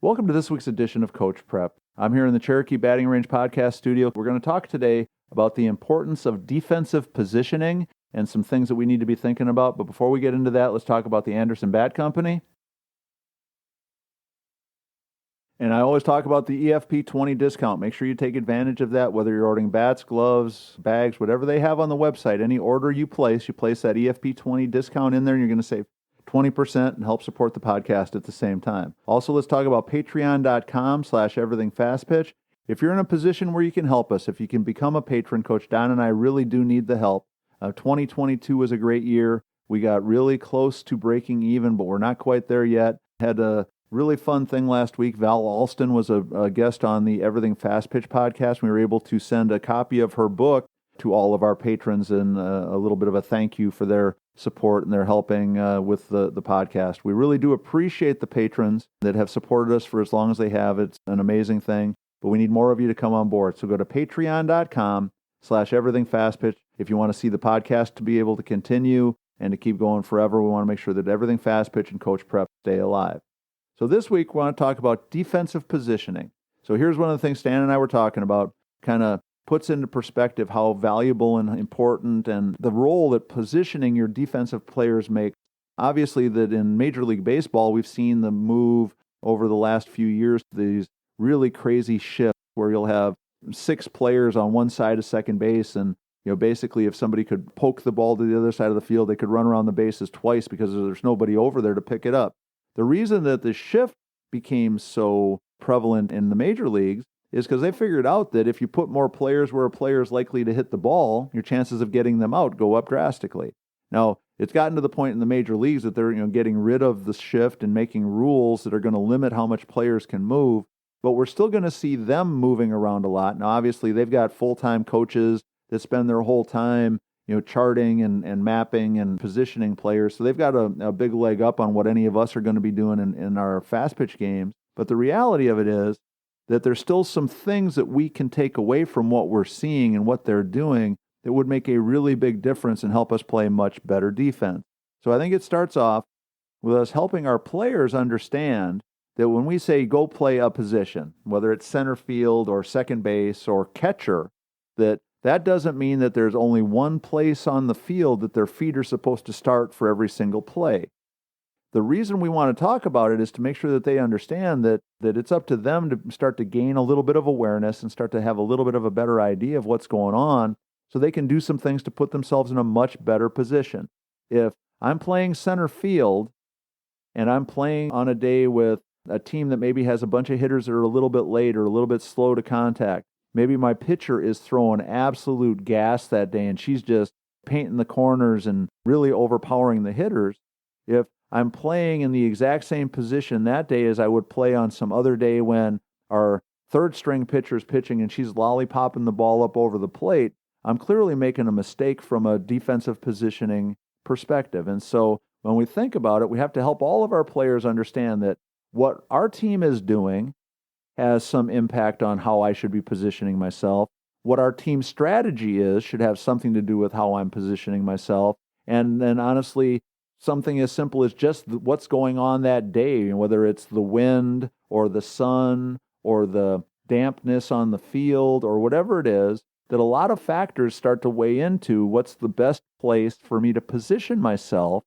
Welcome to this week's edition of Coach Prep. I'm here in the Cherokee Batting Range podcast studio. We're going to talk today about the importance of defensive positioning and some things that we need to be thinking about. But before we get into that, let's talk about the Anderson Bat Company. And I always talk about the EFP 20 discount. Make sure you take advantage of that, whether you're ordering bats, gloves, bags, whatever they have on the website. Any order you place that EFP 20 discount in there, and you're going to save 20% and help support the podcast at the same time. Also, let's talk about patreon.com/everythingfastpitch. If you're in a position where you can help us, if you can become a patron, Coach Don and I really do need the help. 2022 was a great year. We got really close to breaking even, but we're not quite there yet. Had a really fun thing last week. Val Alston was a guest on the Everything Fast Pitch podcast. We were able to send a copy of her book to all of our patrons and a little bit of a thank you for their support and their helping with the podcast. We really do appreciate the patrons that have supported us for as long as they have. It's an amazing thing, but we need more of you to come on board. So go to patreon.com/everythingfastpitch if you want to see the podcast to be able to continue and to keep going forever. We want to make sure that Everything Fast Pitch and Coach Prep stay alive. So this week we want to talk about defensive positioning. So here's one of the things Stan and I were talking about, kind of puts into perspective how valuable and important and the role that positioning your defensive players makes. Obviously that in Major League Baseball, we've seen the move over the last few years to these really crazy shifts where you'll have 6 players on one side of second base, and basically if somebody could poke the ball to the other side of the field, they could run around the bases twice because there's nobody over there to pick it up. The reason that the shift became so prevalent in the major leagues is because they figured out that if you put more players where a player is likely to hit the ball, your chances of getting them out go up drastically. Now, it's gotten to the point in the major leagues that they're getting rid of the shift and making rules that are going to limit how much players can move, but we're still going to see them moving around a lot. Now, obviously, they've got full-time coaches that spend their whole time charting and mapping and positioning players, so they've got a big leg up on what any of us are going to be doing in our fast pitch games. But the reality of it is that there's still some things that we can take away from what we're seeing and what they're doing that would make a really big difference and help us play much better defense. So I think it starts off with us helping our players understand that when we say go play a position, whether it's center field or second base or catcher, that doesn't mean that there's only one place on the field that their feet are supposed to start for every single play. The reason we want to talk about it is to make sure that they understand that it's up to them to start to gain a little bit of awareness and start to have a little bit of a better idea of what's going on so they can do some things to put themselves in a much better position. If I'm playing center field and I'm playing on a day with a team that maybe has a bunch of hitters that are a little bit late or a little bit slow to contact, maybe my pitcher is throwing absolute gas that day and she's just painting the corners and really overpowering the hitters. If I'm playing in the exact same position that day as I would play on some other day when our third string pitcher is pitching and she's lollipopping the ball up over the plate, I'm clearly making a mistake from a defensive positioning perspective. And so when we think about it, we have to help all of our players understand that what our team is doing has some impact on how I should be positioning myself. What our team strategy is should have something to do with how I'm positioning myself. And then honestly, something as simple as just what's going on that day, whether it's the wind or the sun or the dampness on the field or whatever it is, that a lot of factors start to weigh into what's the best place for me to position myself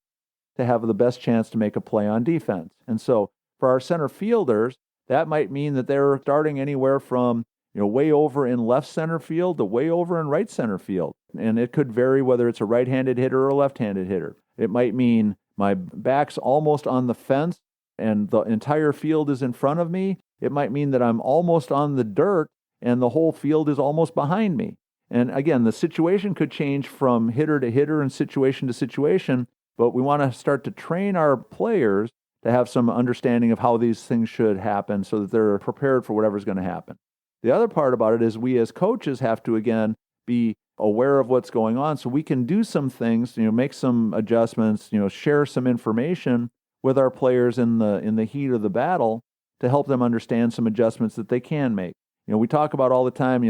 to have the best chance to make a play on defense. And so for our center fielders, that might mean that they're starting anywhere from way over in left center field to way over in right center field. And it could vary whether it's a right-handed hitter or a left-handed hitter. It might mean my back's almost on the fence and the entire field is in front of me. It might mean that I'm almost on the dirt and the whole field is almost behind me. And again, the situation could change from hitter to hitter and situation to situation, but we want to start to train our players to have some understanding of how these things should happen so that they're prepared for whatever's going to happen. The other part about it is we as coaches have to, again, be aware of what's going on so we can do some things, make some adjustments, share some information with our players in the heat of the battle to help them understand some adjustments that they can make. We talk about all the time,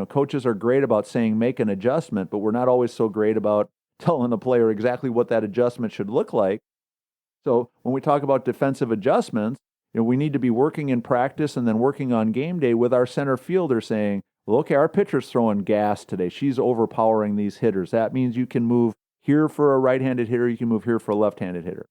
coaches are great about saying make an adjustment, but we're not always so great about telling the player exactly what that adjustment should look like. So when we talk about defensive adjustments, We need to be working in practice and then working on game day with our center fielder saying, well, okay, our pitcher's throwing gas today. She's overpowering these hitters. That means you can move here for a right-handed hitter, you can move here for a left-handed hitter.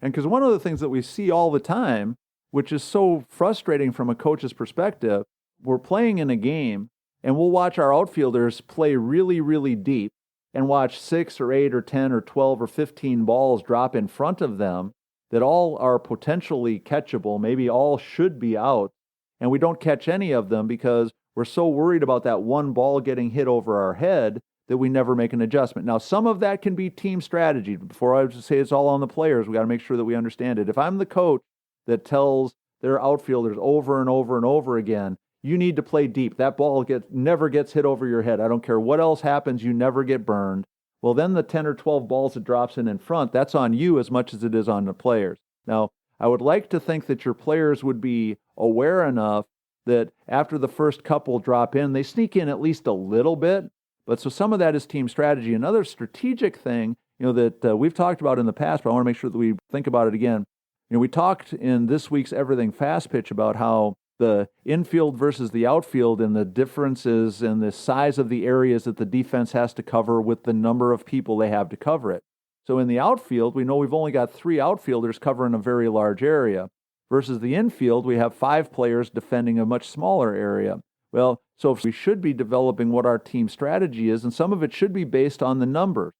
And because one of the things that we see all the time, which is so frustrating from a coach's perspective, we're playing in a game and we'll watch our outfielders play really, really deep and watch 6 or 8 or 10 or 12 or 15 balls drop in front of them that all are potentially catchable, maybe all should be out, and we don't catch any of them because we're so worried about that one ball getting hit over our head that we never make an adjustment. Now, some of that can be team strategy. Before I say it's all on the players, we got to make sure that we understand it. If I'm the coach that tells their outfielders over and over and over again, you need to play deep. That ball never gets hit over your head. I don't care what else happens, you never get burned. Well, then the 10 or 12 balls it drops in front, that's on you as much as it is on the players. Now, I would like to think that your players would be aware enough that after the first couple drop in, they sneak in at least a little bit. But so some of that is team strategy. Another strategic thing, that we've talked about in the past, but I want to make sure that we think about it again. We talked in this week's Everything Fast Pitch about how the infield versus the outfield and the differences in the size of the areas that the defense has to cover with the number of people they have to cover it. So in the outfield, we know we've only got 3 outfielders covering a very large area, versus the infield, we have 5 players defending a much smaller area. Well, so we should be developing what our team strategy is, and some of it should be based on the numbers.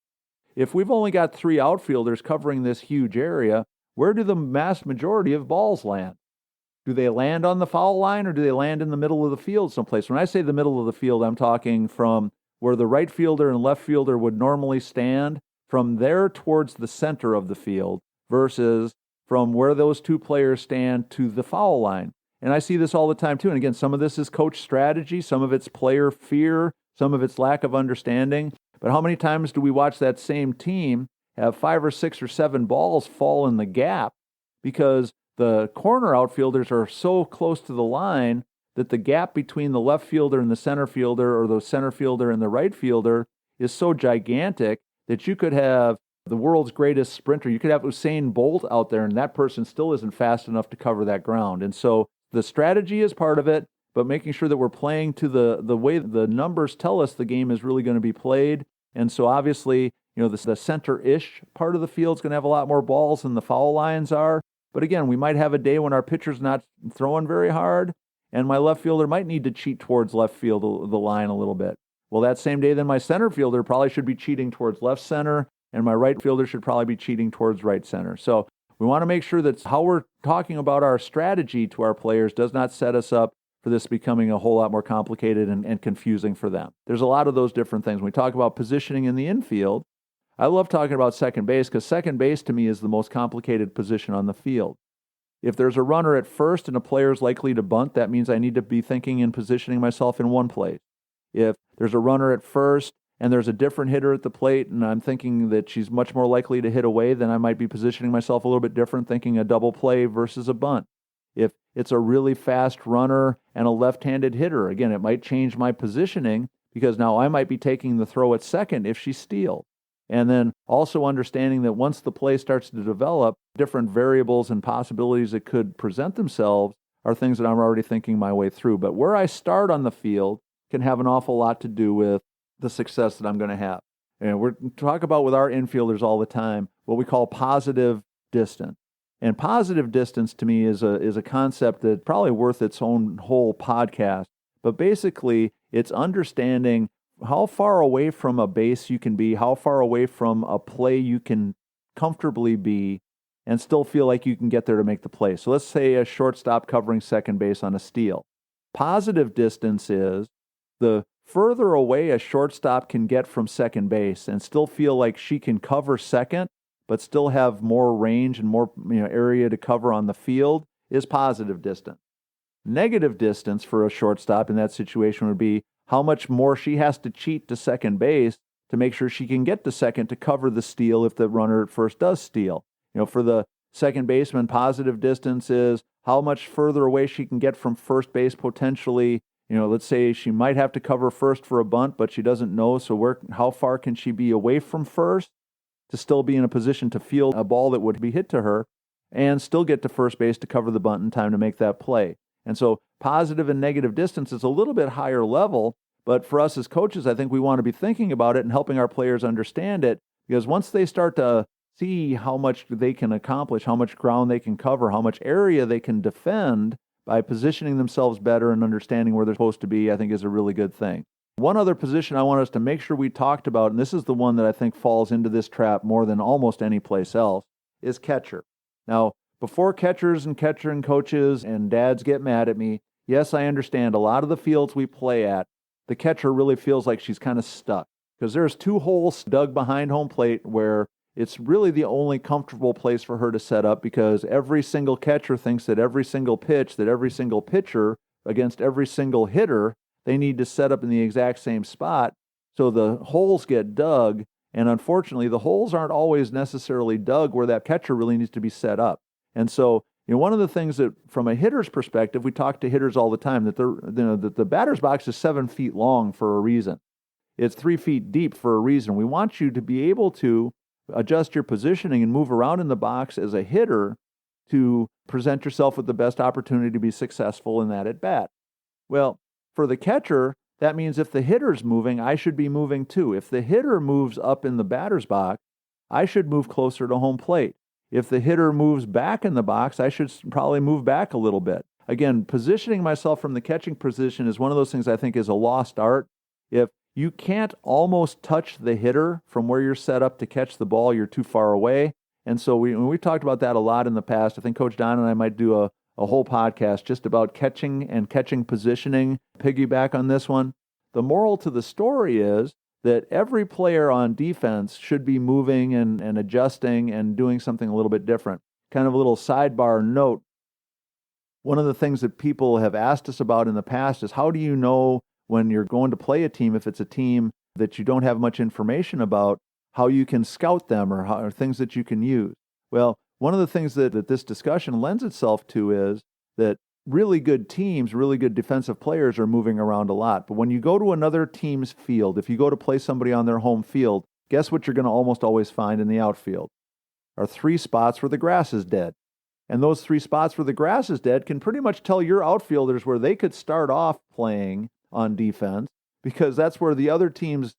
If we've only got 3 outfielders covering this huge area, where do the vast majority of balls land? Do they land on the foul line or do they land in the middle of the field someplace? When I say the middle of the field, I'm talking from where the right fielder and left fielder would normally stand, from there towards the center of the field, versus from where those 2 players stand to the foul line. And I see this all the time too. And again, some of this is coach strategy, some of it's player fear, some of it's lack of understanding. But how many times do we watch that same team have 5 or 6 or 7 balls fall in the gap because the corner outfielders are so close to the line that the gap between the left fielder and the center fielder, or the center fielder and the right fielder, is so gigantic that you could have the world's greatest sprinter. You could have Usain Bolt out there, and that person still isn't fast enough to cover that ground. And so the strategy is part of it, but making sure that we're playing to the way the numbers tell us the game is really going to be played. And so obviously, the center-ish part of the field is going to have a lot more balls than the foul lines are. But again, we might have a day when our pitcher's not throwing very hard, and my left fielder might need to cheat towards left field, the line a little bit. Well, that same day, then my center fielder probably should be cheating towards left center, and my right fielder should probably be cheating towards right center. So we want to make sure that how we're talking about our strategy to our players does not set us up for this becoming a whole lot more complicated and confusing for them. There's a lot of those different things. When we talk about positioning in the infield, I love talking about second base because second base to me is the most complicated position on the field. If there's a runner at first and a player is likely to bunt, that means I need to be thinking and positioning myself in one place. If there's a runner at first and there's a different hitter at the plate and I'm thinking that she's much more likely to hit away, then I might be positioning myself a little bit different, thinking a double play versus a bunt. If it's a really fast runner and a left-handed hitter, again, it might change my positioning because now I might be taking the throw at second if she steals. And then also understanding that once the play starts to develop, different variables and possibilities that could present themselves are things that I'm already thinking my way through. But where I start on the field can have an awful lot to do with the success that I'm going to have. And we're talking about with our infielders all the time what we call positive distance. And positive distance to me is a concept that's probably worth its own whole podcast. But basically, it's understanding how far away from a base you can be, how far away from a play you can comfortably be, and still feel like you can get there to make the play. So let's say a shortstop covering second base on a steal. Positive distance is the further away a shortstop can get from second base and still feel like she can cover second, but still have more range and more area to cover on the field is positive distance. Negative distance for a shortstop in that situation would be how much more she has to cheat to second base to make sure she can get to second to cover the steal if the runner at first does steal. For the second baseman, positive distance is how much further away she can get from first base potentially. Let's say she might have to cover first for a bunt, but she doesn't know, so how far can she be away from first to still be in a position to field a ball that would be hit to her? and still get to first base to cover the bunt in time to make that play. And so positive and negative distance is a little bit higher level, but for us as coaches, I think we want to be thinking about it and helping our players understand it, because once they start to see how much they can accomplish, how much ground they can cover, how much area they can defend by positioning themselves better and understanding where they're supposed to be, I think is a really good thing. One other position I want us to make sure we talked about, and this is the one that I think falls into this trap more than almost any place else, is catcher. Now, before catchers and catching coaches and dads get mad at me, yes, I understand a lot of the fields we play at, the catcher really feels like she's kind of stuck because there's 2 holes dug behind home plate where it's really the only comfortable place for her to set up, because every single catcher thinks that every single pitch, that every single pitcher against every single hitter, they need to set up in the exact same spot. So the holes get dug, and unfortunately, the holes aren't always necessarily dug where that catcher really needs to be set up. And so, one of the things that, from a hitter's perspective, we talk to hitters all the time, that that the batter's box is 7 feet long for a reason. It's 3 feet deep for a reason. We want you to be able to adjust your positioning and move around in the box as a hitter to present yourself with the best opportunity to be successful in that at bat. Well, for the catcher, that means if the hitter's moving, I should be moving too. If the hitter moves up in the batter's box, I should move closer to home plate. If the hitter moves back in the box, I should probably move back a little bit. Again, positioning myself from the catching position is one of those things I think is a lost art. If you can't almost touch the hitter from where you're set up to catch the ball, you're too far away. And so we've talked about that a lot in the past. I think Coach Don and I might do a whole podcast just about catching and catching positioning, piggyback on this one. The moral to the story is that every player on defense should be moving and adjusting and doing something a little bit different. Kind of a little sidebar note. One of the things that people have asked us about in the past is, how do you know when you're going to play a team, if it's a team that you don't have much information about, how you can scout them or things that you can use? Well, one of the things that this discussion lends itself to is that really good teams, really good defensive players are moving around a lot. But when you go to another team's field, if you go to play somebody on their home field, guess what you're going to almost always find in the outfield? Are 3 spots where the grass is dead. And those 3 spots where the grass is dead can pretty much tell your outfielders where they could start off playing on defense, because that's where the other team's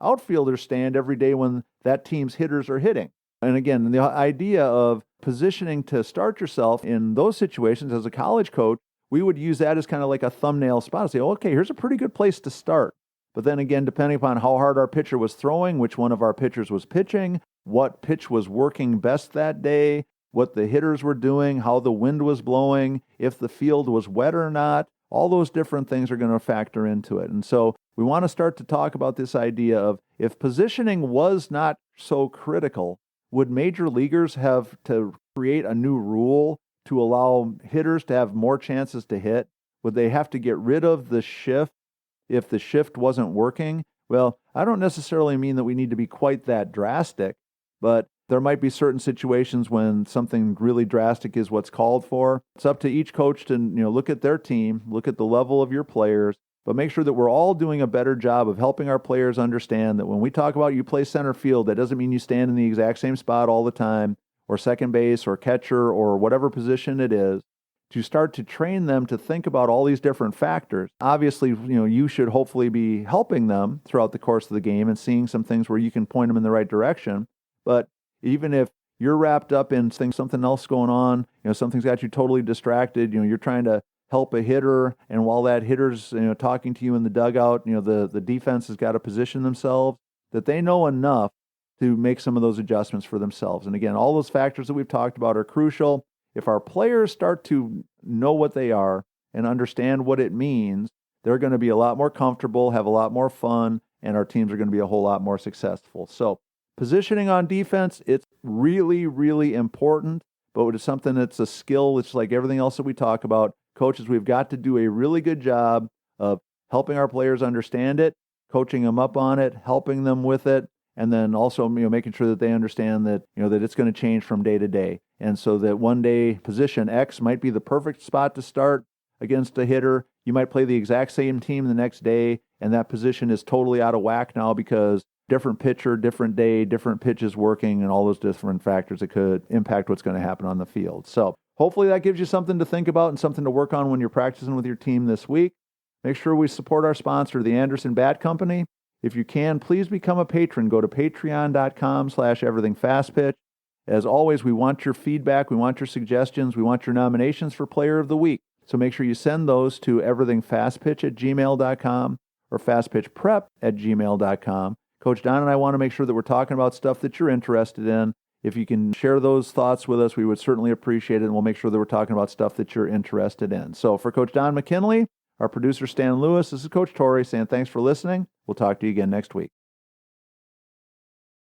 outfielders stand every day when that team's hitters are hitting. And again, the idea of positioning to start yourself in those situations as a college coach, we would use that as kind of like a thumbnail spot and say, oh, okay, here's a pretty good place to start. But then again, depending upon how hard our pitcher was throwing, which one of our pitchers was pitching, what pitch was working best that day, what the hitters were doing, how the wind was blowing, if the field was wet or not, all those different things are going to factor into it. And so we want to start to talk about this idea of, if positioning was not so critical, would major leaguers have to create a new rule to allow hitters to have more chances to hit? Would they have to get rid of the shift if the shift wasn't working? Well, I don't necessarily mean that we need to be quite that drastic, but there might be certain situations when something really drastic is what's called for. It's up to each coach to look at their team, look at the level of your players, but make sure that we're all doing a better job of helping our players understand that when we talk about you play center field, that doesn't mean you stand in the exact same spot all the time, or second base or catcher or whatever position it is, to start to train them to think about all these different factors. Obviously, you should hopefully be helping them throughout the course of the game and seeing some things where you can point them in the right direction. But even if you're wrapped up in something else going on, something's got you totally distracted, you're trying to help a hitter, and while that hitter's talking to you in the dugout, the defense has got to position themselves that they know enough to make some of those adjustments for themselves. And again, all those factors that we've talked about are crucial. If our players start to know what they are and understand what it means, they're going to be a lot more comfortable, have a lot more fun, and our teams are going to be a whole lot more successful. So positioning on defense, it's really, really important, but it's something that's a skill. It's like everything else that we talk about. Coaches, we've got to do a really good job of helping our players understand it, coaching them up on it, helping them with it, and then also making sure that they understand that that it's going to change from day to day. And so that one day position X might be the perfect spot to start against a hitter. You might play the exact same team the next day, and that position is totally out of whack now because different pitcher, different day, different pitches working, and all those different factors that could impact what's going to happen on the field. So hopefully that gives you something to think about and something to work on when you're practicing with your team this week. Make sure we support our sponsor, the Anderson Bat Company. If you can, please become a patron. Go to patreon.com/everythingfastpitch. As always, we want your feedback. We want your suggestions. We want your nominations for Player of the Week. So make sure you send those to everythingfastpitch@gmail.com or fastpitchprep@gmail.com. Coach Don and I want to make sure that we're talking about stuff that you're interested in. If you can share those thoughts with us, we would certainly appreciate it, and we'll make sure that we're talking about stuff that you're interested in. So for Coach Don McKinley, our producer Stan Lewis, this is Coach Tory saying thanks for listening. We'll talk to you again next week.